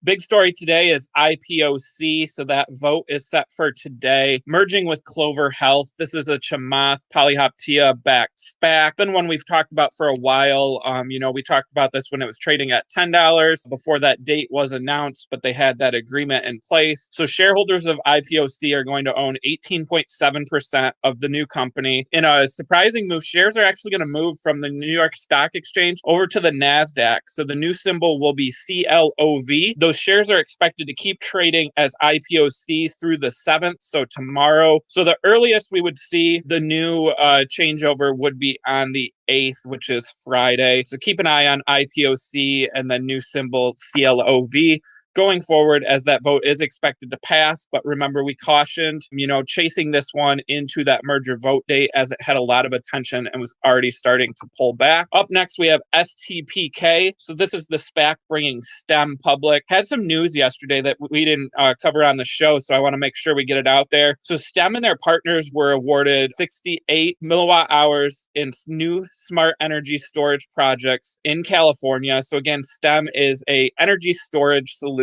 Big story today is IPOC, so that vote is set for today. Merging with Clover Health. This is a Chamath Palihapitiya-backed SPAC. Been one we've talked about for a while. We talked about this when it was trading at $10 before that date was announced, but they had that agreement in place. So shareholders of IPOC are going to own 18.7% of the new company. In a surprising move, shares are actually going to move from the New York Stock Exchange over to the Nasdaq. So the new symbol will be CLOV. Those shares are expected to keep trading as IPOC through the 7th, so tomorrow. So the earliest we would see the new changeover would be on the 8th, which is Friday. So keep an eye on IPOC and the new symbol CLOV going forward, as that vote is expected to pass. But remember, we cautioned, chasing this one into that merger vote date, as it had a lot of attention and was already starting to pull back. Up next, we have STPK. So this is the SPAC bringing STEM public. Had some news yesterday that we didn't cover on the show, so I want to make sure we get it out there. So STEM and their partners were awarded 68 milliwatt hours in new smart energy storage projects in California. So again, STEM is a energy storage solution.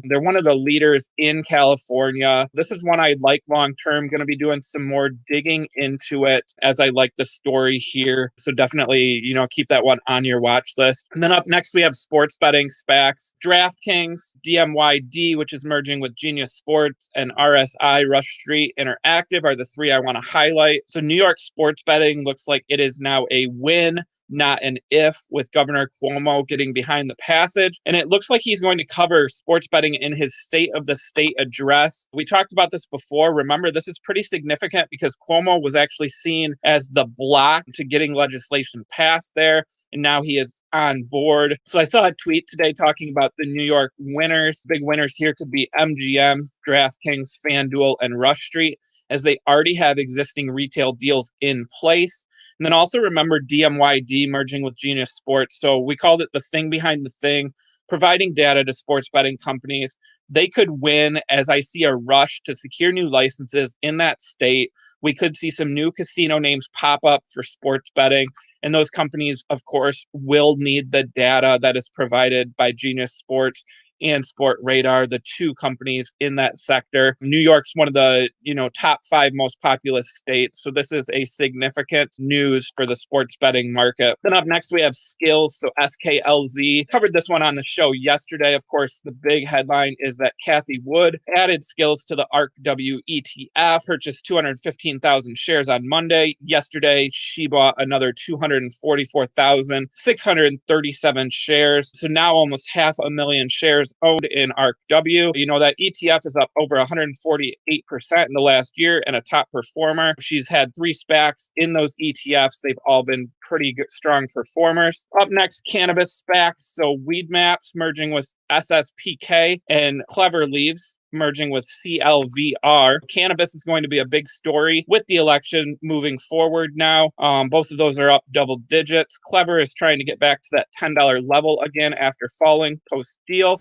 They're one of the leaders in California. This is one I like long term. Going to be doing some more digging into it, as I like the story here. So definitely, keep that one on your watch list. And then up next, we have sports betting SPACs. DraftKings, DMYD, which is merging with Genius Sports, and RSI Rush Street Interactive are the three I want to highlight. So New York sports betting looks like it is now a win, not an if, with Governor Cuomo getting behind the passage. And it looks like he's going to cover sports betting in his State of the State address. We talked about this before. Remember, this is pretty significant because Cuomo was actually seen as the block to getting legislation passed there, and now he is on board. So I saw a tweet today talking about the New York winners. Big winners here could be MGM, DraftKings, FanDuel, and Rush Street, as they already have existing retail deals in place. And then also remember DMYD merging with Genius Sports. So we called it the thing behind the thing, providing data to sports betting companies. They could win, as I see a rush to secure new licenses in that state. We could see some new casino names pop up for sports betting. And those companies, of course, will need the data that is provided by Genius Sports and Sport Radar, the two companies in that sector. New York's one of the, top 5 most populous states. So this is a significant news for the sports betting market. Then up next, we have Skillz, so SKLZ. Covered this one on the show yesterday. Of course, the big headline is that Cathie Wood added Skillz to the ARKW ETF, purchased 215,000 shares on Monday. Yesterday, she bought another 244,637 shares. So now almost 500,000 shares owned in ARKW. That ETF is up over 148% in the last year and a top performer. She's had 3 SPACs in those ETFs. They've all been pretty good, strong performers. Up next, cannabis SPACs. So Weedmaps merging with SSPK, and Clover Health merging with CLVR. Cannabis is going to be a big story with the election moving forward now. Both of those are up double digits. Clover is trying to get back to that $10 level again after falling post-deal.